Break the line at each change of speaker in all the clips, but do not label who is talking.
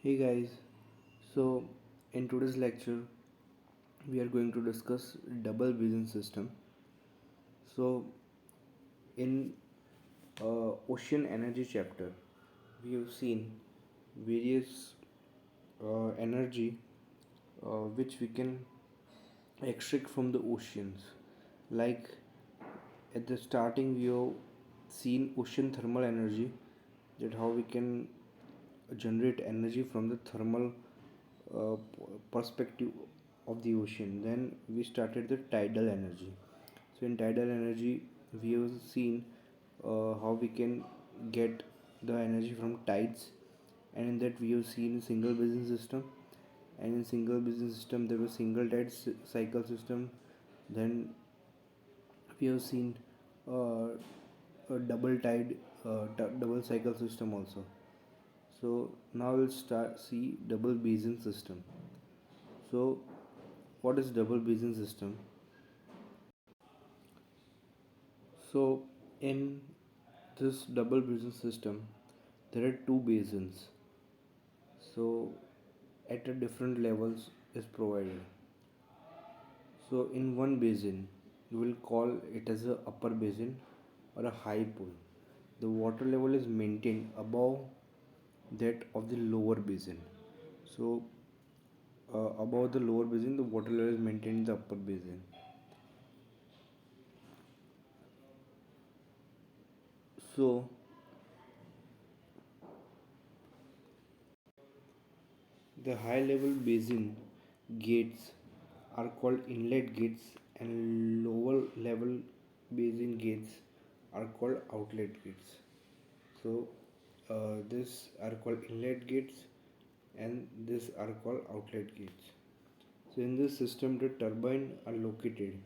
Hey guys, so in today's lecture we are going to discuss double vision system. So in ocean energy chapter we have seen various energy which we can extract from the oceans. Like at the starting we have seen ocean thermal energy, that how we can generate energy from the thermal perspective of the ocean. Then we started the tidal energy. So in tidal energy we have seen how we can get the energy from tides, and in that we have seen single basin system, and in single basin system there was single tide cycle system. Then we have seen uh, a double tide double cycle system also. So now we'll start see double basin system. So what is double basin system? So in this double basin system there are two basins. So at a different levels is provided. So in one basin you will call it as a upper basin or a high pool. The water level is maintained above that of the lower basin. So above the lower basin the water level is maintained in the upper basin. So the high level basin gates are called inlet gates, and lower level basin gates are called outlet gates. So this are called inlet gates and this are called outlet gates. So in this system the turbine are located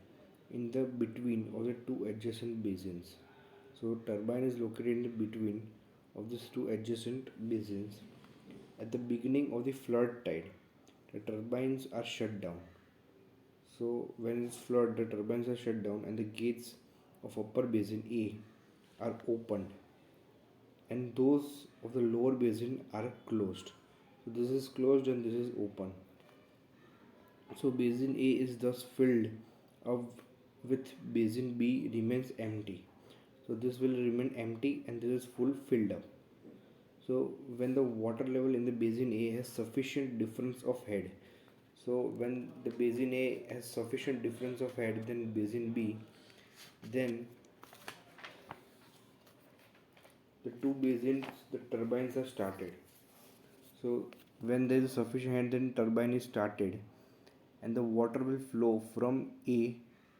in the between of the two adjacent basins. So turbine is located in the between of these two adjacent basins. At the beginning of the flood tide, the turbines are shut down. So when it's flood, the turbines are shut down and the gates of upper basin A are opened, and those of the lower basin are closed. So this is closed and this is open. So basin A is thus filled up with basin B remains empty. So this will remain empty and this is full filled up. So when the water level in the basin A has sufficient difference of head, so when the basin A has sufficient difference of head than basin B, then the two basins, the turbines are started. So when there is sufficient head, then turbine is started, and the water will flow from A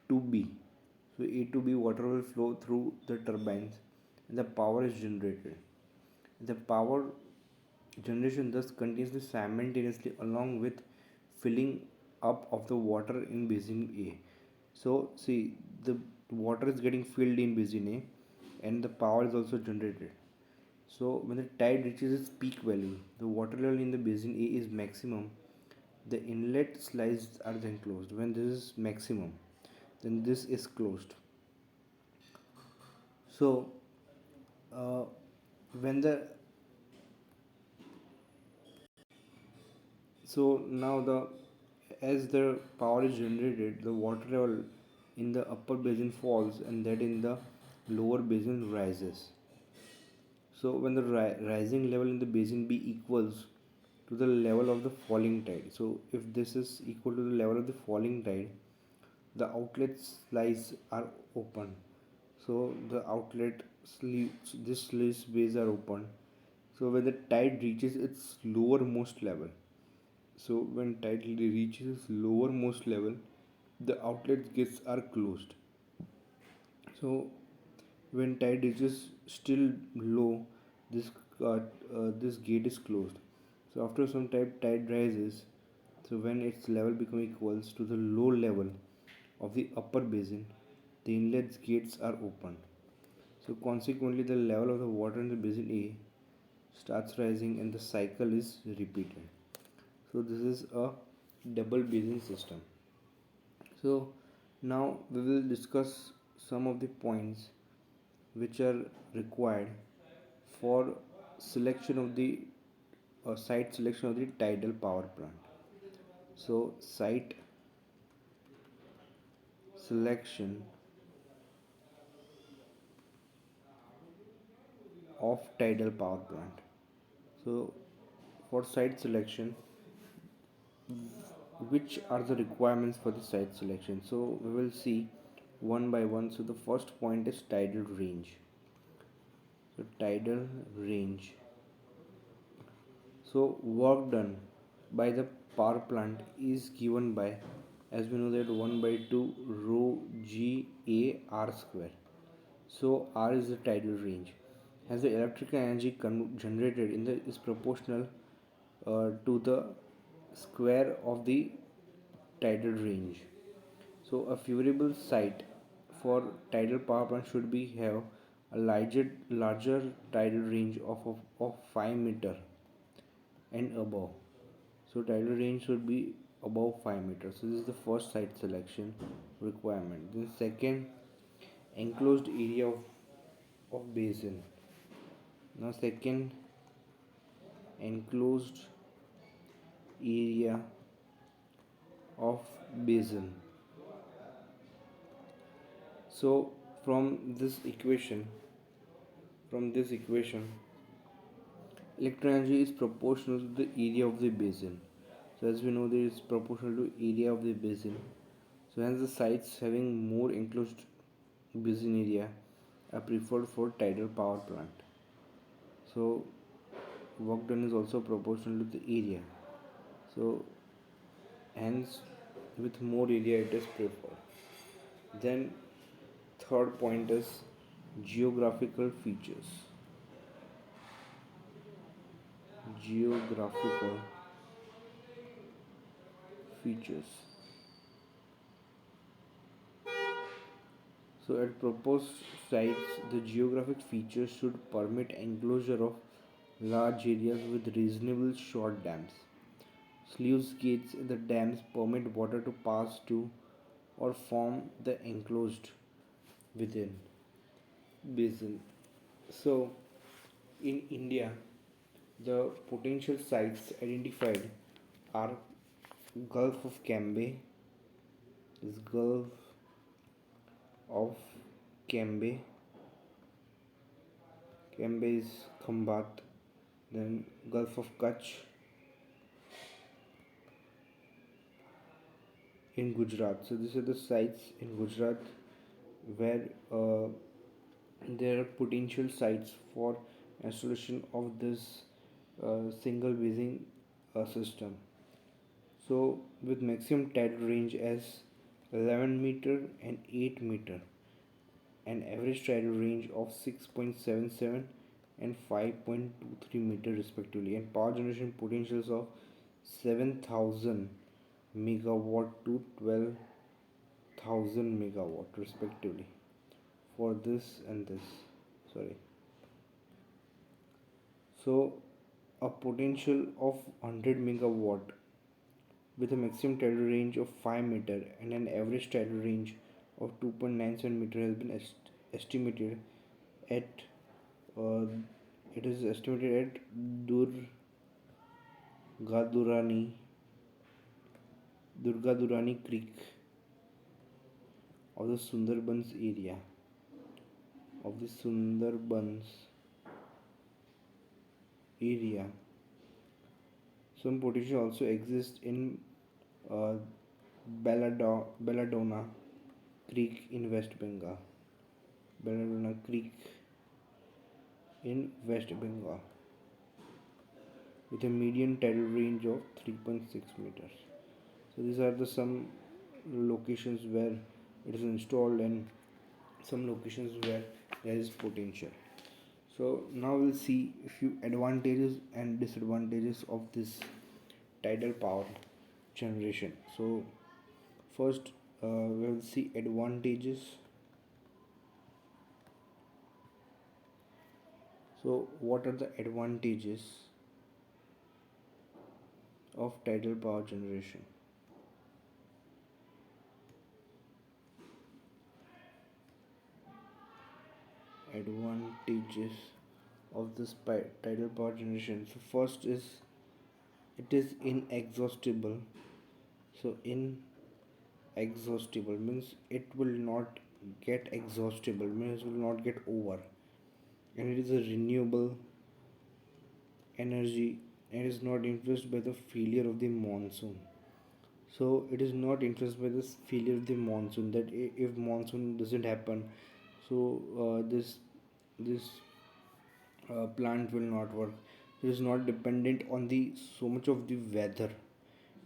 to B. So A to B water will flow through the turbines, and the power is generated. The power generation thus continues simultaneously along with filling up of the water in basin A. So see, the water is getting filled in basin A and the power is also generated. So when the tide reaches its peak value, the water level in the basin A is maximum. The inlet slides are then closed. When this is maximum, then this is closed. So uh, when the so now the as the power is generated, the water level in the upper basin falls and that in the lower basin rises. So when the rising level in the basin B equals to the level of the falling tide, so if this is equal to the level of the falling tide, the outlet slides are open. So the outlet sleeves, this sluice bays are open. So when the tide reaches its lowermost level, so when tide reaches its lowermost level, the outlet gates are closed. So when tide reaches still low, this this gate is closed. So after some time tide rises. So when its level become equals to the low level of the upper basin, the inlet gates are opened. So consequently, the level of the water in the basin A starts rising and the cycle is repeated. So this is a double basin system. So now we will discuss some of the points which are required for selection of the site selection of the tidal power plant. So site selection of tidal power plant. So for site selection, which are the requirements for the site selection? So we will see one by one. So the first point is tidal range. So tidal range. So work done by the power plant is given by, as we know that 1 by 2 rho g a r square. So r is the tidal range. As the electrical energy generated in the is proportional to the square of the tidal range. So a favorable site for tidal power plant should be have a larger tidal range of 5 meter and above. So tidal range should be above 5 meters. So this is the first site selection requirement. Then second, enclosed area of basin. Now second, enclosed area of basin. So from this equation, electric energy is proportional to the area of the basin. So as we know, there is proportional to area of the basin. So hence the sites having more enclosed basin area are preferred for tidal power plant. So work done is also proportional to the area. So hence with more area it is preferred. Then third point is geographical features. Geographical features. So at proposed sites, the geographic features should permit enclosure of large areas with reasonable short dams. Sluice gates in the dams permit water to pass to or form the enclosed within basin. So in India, the potential sites identified are Gulf of Cambay, is Gulf of Cambay, Cambay is Khambat, then Gulf of Kutch in Gujarat. So these are the sites in Gujarat where there are potential sites for installation of this single basin system. So with maximum tidal range as 11 meter and 8 meter, an average tidal range of 6.77 and 5.23 meter respectively, and power generation potentials of 7,000 megawatt to 12,000 megawatt respectively for this and this. Sorry. So a potential of 100 megawatt with a maximum tidal range of 5 meter and an average tidal range of 2.97 meter has been estimated at uh, it is estimated at Durgadurani Durgadurani Creek of the Sundarbans area. Some potential also exists in uh, Belladonna Creek in West Bengal. Belladonna Creek in West Bengal with a median tidal range of 3.6 meters. So these are the some locations where it is installed and some locations where there is potential. So now we'll see a few advantages and disadvantages of this tidal power generation. So first we'll see advantages. So what are the advantages of tidal power generation? Advantages of this tidal power generation. So first is It is inexhaustible. So inexhaustible means it will not get exhaustible, means it will not get over. And it is a renewable energy and is not influenced by the failure of the monsoon. So it is not influenced by this failure of the monsoon, that if monsoon doesn't happen, so this plant will not work. It is not dependent on the so much of the weather.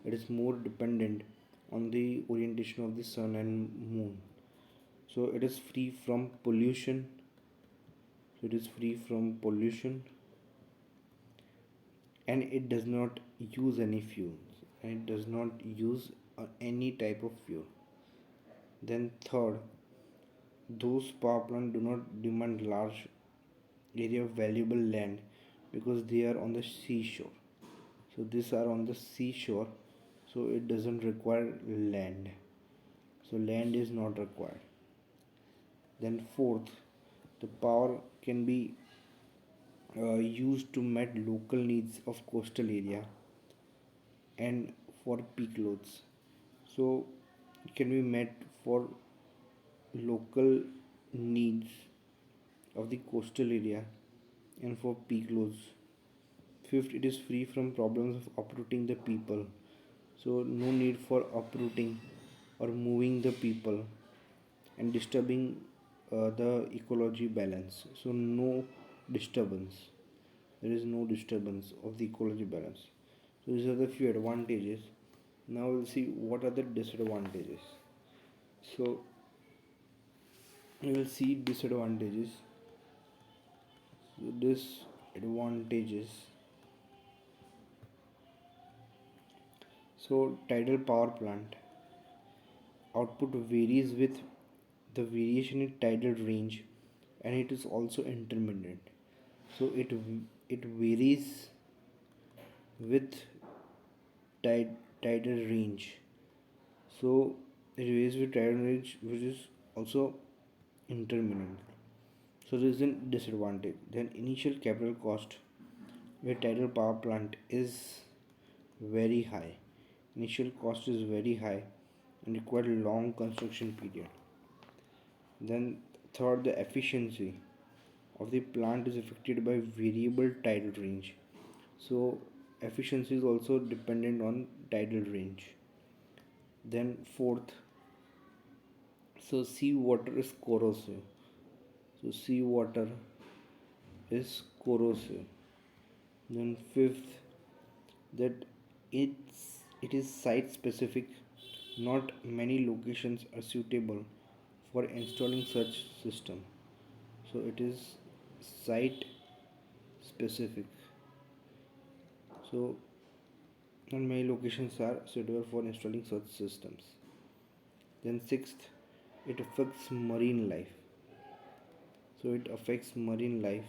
It is more dependent on the orientation of the sun and moon. So it is free from pollution. So it is free from pollution, and it does not use any fuel, and it does not use any type of fuel. Then third, those power plants do not demand large area of valuable land because they are on the seashore. So these are on the seashore, so it doesn't require land. So land is not required. Then fourth, the power can be used to meet local needs of coastal area and for peak loads. So it can be met for local needs of the coastal area and for peak loads. Fifth, it is free from problems of uprooting the people. So no need for uprooting or moving the people and disturbing the ecology balance. So no disturbance. There is no disturbance of the ecology balance. So these are the few advantages. Now we'll see what are the disadvantages. So we will see disadvantages. So disadvantages. So tidal power plant output varies with the variation in tidal range, and it is also intermittent. So it varies with tidal range. So it varies with tidal range, which is also intermittent. So this is a disadvantage. Then initial capital cost where tidal power plant is very high. Initial cost is very high and require long construction period. Then third, the efficiency of the plant is affected by variable tidal range. So efficiency is also dependent on tidal range. Then fourth, so seawater is corrosive. So seawater is corrosive. Then fifth, that it is site specific. Not many locations are suitable for installing such system. So it is site specific. So not many locations are suitable for installing such systems. Then sixth, it affects marine life. So it affects marine life.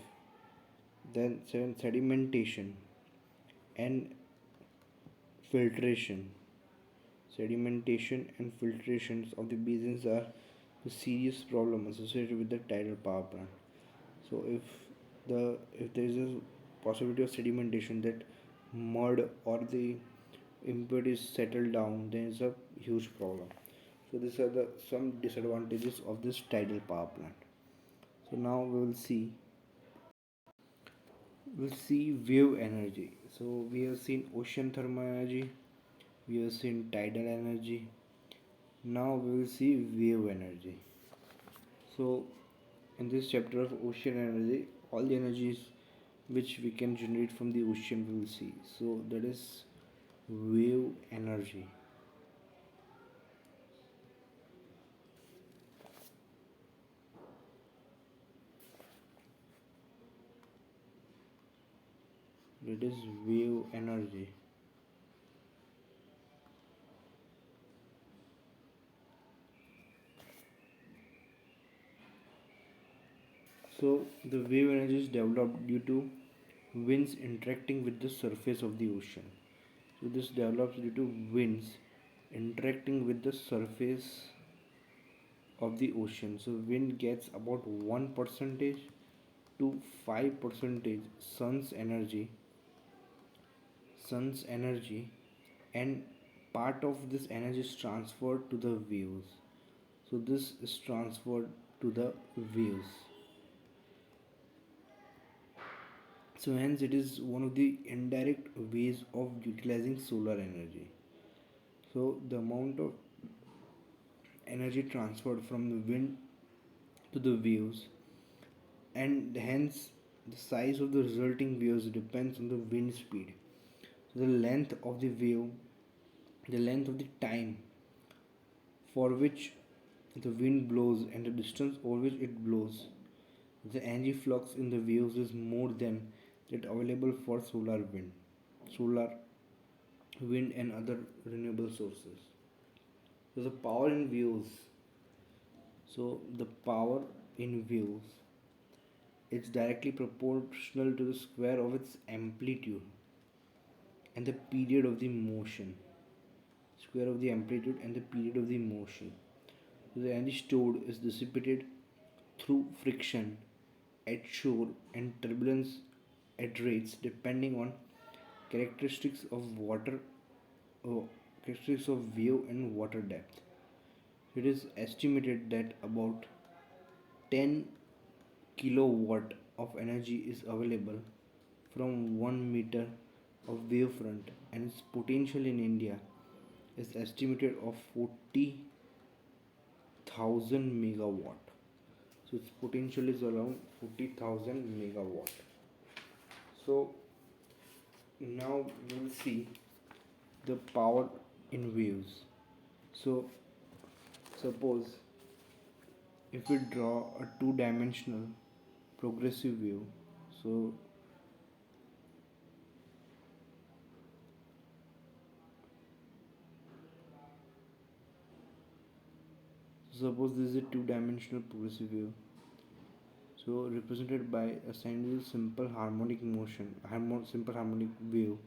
Then seventh, sedimentation and filtration. Sedimentation and filtrations of the basins are the serious problem associated with the tidal power plant. So if there is a possibility of sedimentation, that mud or the impurities settle down, then it's a huge problem. So these are the some disadvantages of this tidal power plant. So now we'll see wave energy. So we have seen ocean thermal energy, we have seen tidal energy. Now we will see wave energy. So in this chapter of ocean energy, all the energies which we can generate from the ocean we will see. So that is wave energy. That is wave energy. So the wave energy is developed due to winds interacting with the surface of the ocean. So this develops due to winds interacting with the surface of the ocean. So wind gets about 1% to 5% sun's energy. sun's energy, and part of this energy is transferred to the waves. So this is transferred to the waves. So hence it is one of the indirect ways of utilizing solar energy. So the amount of energy transferred from the wind to the waves, and hence the size of the resulting waves depends on the wind speed. So the length of the wave, the length of the time for which the wind blows and the distance over which it blows, the energy flux in the waves is more than that available for solar wind and other renewable sources. So the power in waves. So the power in waves is directly proportional to the square of its amplitude and the period of the motion. Square of the amplitude and the period of the motion. So the energy stored is dissipated through friction at shore and turbulence at rates depending on characteristics of water, uh, characteristics of wave and water depth. It is estimated that about 10 kilowatt of energy is available from 1 meter of wavefront, and its potential in India is estimated of 40,000 megawatt. So its potential is around 40,000 megawatt. So now we'll see the power in waves. So suppose if we draw a two-dimensional progressive wave, so suppose this is a two-dimensional progressive wave, so represented by a single simple harmonic motion, simple harmonic wave.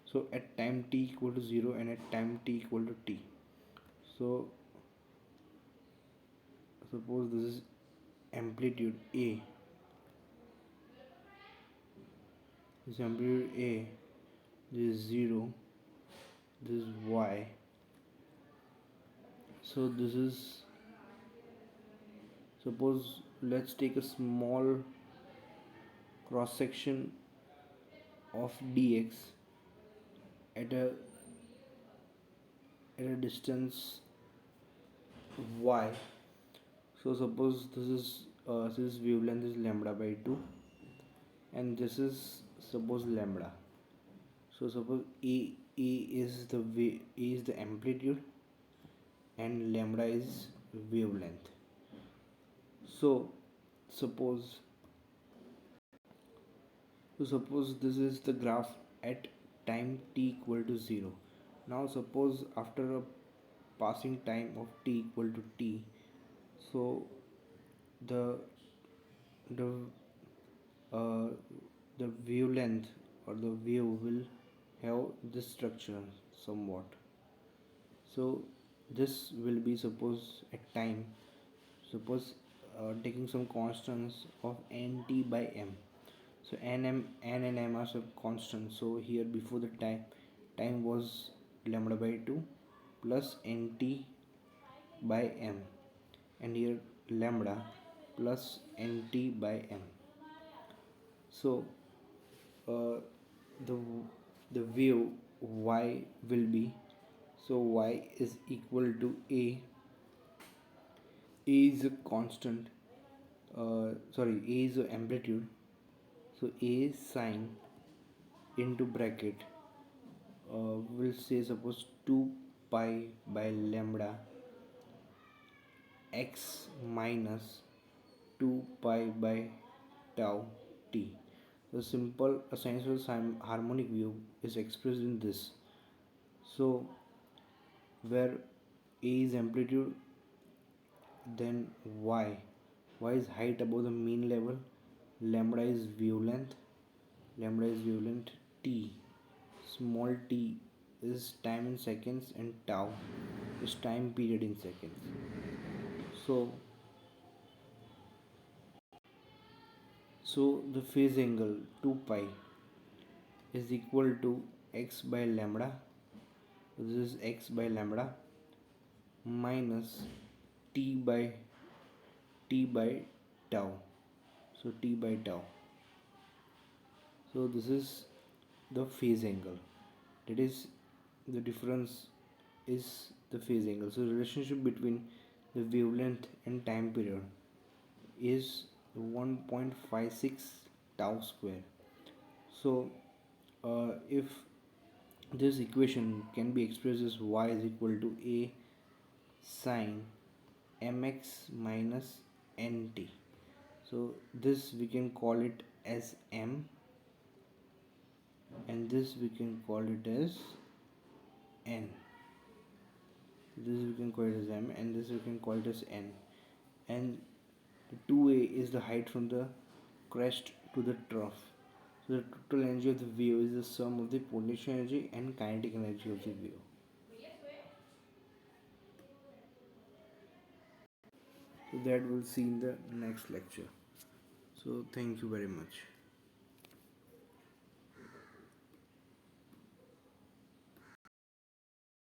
So at time t equal to 0 and at time t equal to t. So suppose this is amplitude A. This amplitude A, this is 0, this is y. So this is, suppose let's take a small cross section of dx at a distance y. So suppose this wavelength is lambda by 2, and this is suppose lambda. So suppose A is the amplitude and lambda is wavelength. So suppose suppose this is the graph at time t equal to 0. Now suppose after a passing time of t equal to t, so the the uh, the wavelength or the wave will have this structure somewhat. So this will be, suppose at time, suppose taking some constants of nt by m. So n and m are some constants. So here before the time was lambda by 2 plus nt by m, and here lambda plus nt by m. So uh, the the wave y will be, so y is equal to a is a constant, sorry, a is a amplitude, so a sine into bracket, we'll say suppose 2 pi by lambda x minus 2 pi by tau t. The simple sinusoidal harmonic wave is expressed in this. So where a is amplitude, then y is height above the mean level, lambda is wavelength, t, small t is time in seconds, and tau is time period in seconds. So the phase angle 2 pi is equal to x by lambda. This is x by lambda minus t by tau. So t by tau. So this is the phase angle. That is, the difference is the phase angle. So relationship between the wavelength and time period is 1.56 tau square. So if this equation can be expressed as y is equal to a sine mx minus nt. So this we can call it as m, and this we can call it as n. This we can call it as m, and this we can call it as n. And 2a is the height from the crest to the trough. So the total energy of the wave is the sum of the potential energy and kinetic energy of the wave. So that we'll see in the next lecture. So thank you very much.